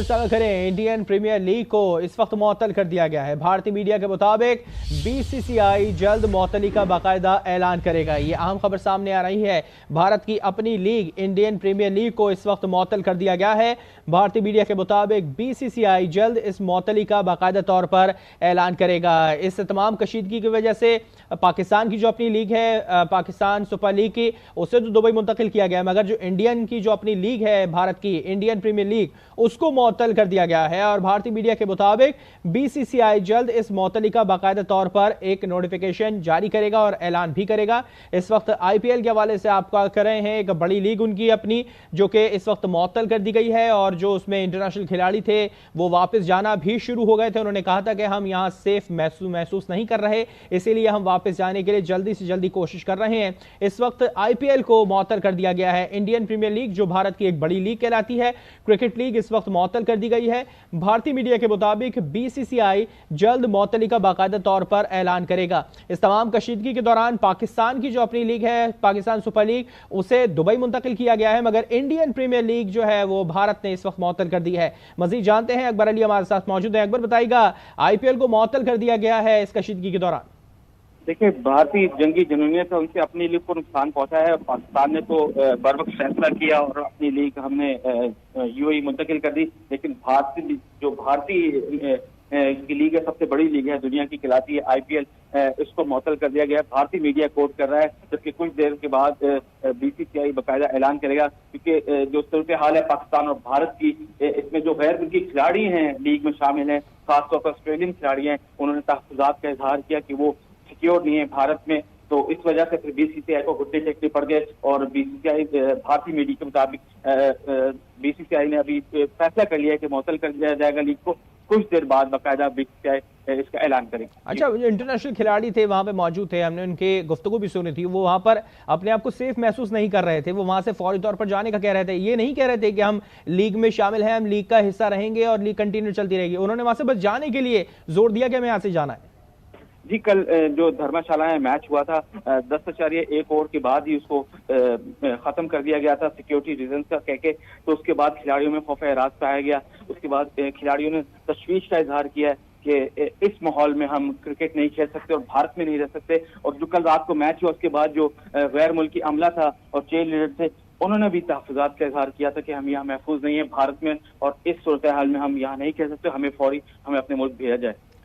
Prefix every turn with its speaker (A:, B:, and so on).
A: खबर साझा करें। इंडियन प्रीमियर लीग को इस वक्त मुअत्तल कर दिया गया है। भारतीय मीडिया के मुताबिक बीसीसीआई जल्द मुअत्तली का बाकायदा ऐलान करेगा। ये अहम खबर सामने आ रही है। भारत की अपनी लीग इंडियन प्रीमियर लीग को इस वक्त मुअत्तल कर दिया गया है। भारतीय मीडिया के मुताबिक बीसीसीआई जल्द इस मुअत्तली का बाकायदा तौर पर ऐलान करेगा। इस तमाम कशीदगी की वजह से पाकिस्तान की जो अपनी लीग है, पाकिस्तान सुपर लीग की, उसे तो दुबई मुंतकिल किया गया, मगर जो इंडियन की जो अपनी लीग है भारत की इंडियन प्रीमियर लीग, उसको मुअत्तल कर दिया गया है। और भारतीय मीडिया के मुताबिक बीसीसीआई जल्द इस मुअत्तली का बाकायदा तौर पर एक नोटिफिकेशन जारी करेगा और ऐलान भी करेगा। इस वक्त आईपीएल के हवाले से आपका कर रहे हैं, एक बड़ी लीग उनकी अपनी जो कि इस वक्त मुअत्तल कर दी गई है, और जो उसमें इंटरनेशनल खिलाड़ी थे वो वापस जाना भी शुरू हो गए थे। उन्होंने कहा था कि हम यहां सेफ महसूस नहीं कर रहे, इसीलिए हम वापस जाने के लिए जल्दी से जल्दी कोशिश कर रहे हैं। इस वक्त आईपीएल को मुअत्तल कर दिया गया है। इंडियन प्रीमियर लीग जो भारत की एक बड़ी लीग कहलाती है, क्रिकेट लीग, इस वक्त मुअत्तल कर दी गई है। भारतीय मीडिया के मुताबिक बीसीसीआई जल्द मुअत्तली का बाकायदा तौर पर ऐलान करेगा। इस तमाम कशीदगी के दौरान पाकिस्तान की जो अपनी लीग है, पाकिस्तान सुपर लीग, उसे दुबई मुंतकिल किया गया है, मगर इंडियन प्रीमियर लीग जो है वो भारत ने इस वक्त मुअत्तल कर दी है। मजीद जानते हैं, अकबर अली हमारे साथ मौजूद है। अकबर, बताइएगा, आईपीएल को मुअत्तल कर दिया गया है इस कशीदगी के दौरान।
B: देखिए, भारतीय जंगी जुनूनियत है, उनसे अपनी लीग को नुकसान पहुंचा है। पाकिस्तान ने तो बर्वक्त फैसला किया और अपनी लीग हमने यूएई मुंतकिल कर दी। लेकिन भारतीय की लीग है, सबसे बड़ी लीग है, दुनिया की कहलाती है आईपीएल, इसको मुअत्तल कर दिया गया। भारतीय मीडिया कोट कर रहा है, जबकि कुछ देर के बाद बीसीसीआई बाकायदा ऐलान करेगा, क्योंकि जो सूरत हाल है पाकिस्तान और भारत की, इसमें जो गैर मुल्की खिलाड़ी हैं लीग में शामिल हैं, खासतौर पर ऑस्ट्रेलियन खिलाड़ी हैं, उन्होंने तहफ्फुज़ात का इजहार किया कि वो सिक्योर नहीं है भारत में। तो इस वजह से फिर बीसीसीआई को घुटने टेकने पड़ गए और बीसीसीआई, भारतीय मीडिया के मुताबिक बीसीसीआई ने अभी फैसला कर लिया है कि मुअत्तल कर दिया जाएगा लीग को। कुछ देर बाद बाकायदा बीसीसीआई इसका ऐलान करेंगे।
A: अच्छा, जो इंटरनेशनल खिलाड़ी थे वहां पे मौजूद थे, हमने उनके गुफ्तगू भी सुनी थी, वो वहां पर अपने आप को सेफ महसूस नहीं कर रहे थे। वो वहां से फौरी तौर पर जाने का कह रहे थे, ये नहीं कह रहे थे कि हम लीग में शामिल हैं, हम लीग का हिस्सा रहेंगे और लीग कंटिन्यू चलती रहेगी। उन्होंने वहां से बस जाने के लिए जोर दिया कि हमें यहाँ से जाना है।
B: जी, कल जो धर्मशाला में मैच हुआ था, 10.1 ओवर के बाद ही उसको खत्म कर दिया गया था सिक्योरिटी रीजन का कहके। तो उसके बाद खिलाड़ियों में खौफ एराज पाया गया। उसके बाद खिलाड़ियों ने तशवीश का इजहार किया कि इस माहौल में हम क्रिकेट नहीं खेल सकते और भारत में नहीं रह सकते। और जो कल रात को मैच हुआ, उसके बाद जो गैर मुल्की अमला था और चीयर लीडर थे, उन्होंने भी तहफ्फुज़ात का इजहार किया था कि हम यहाँ महफूज नहीं है भारत में, और इस सूरत हाल में हम यहाँ नहीं खेल सकते, हमें अपने मुल्क भेजा जाए।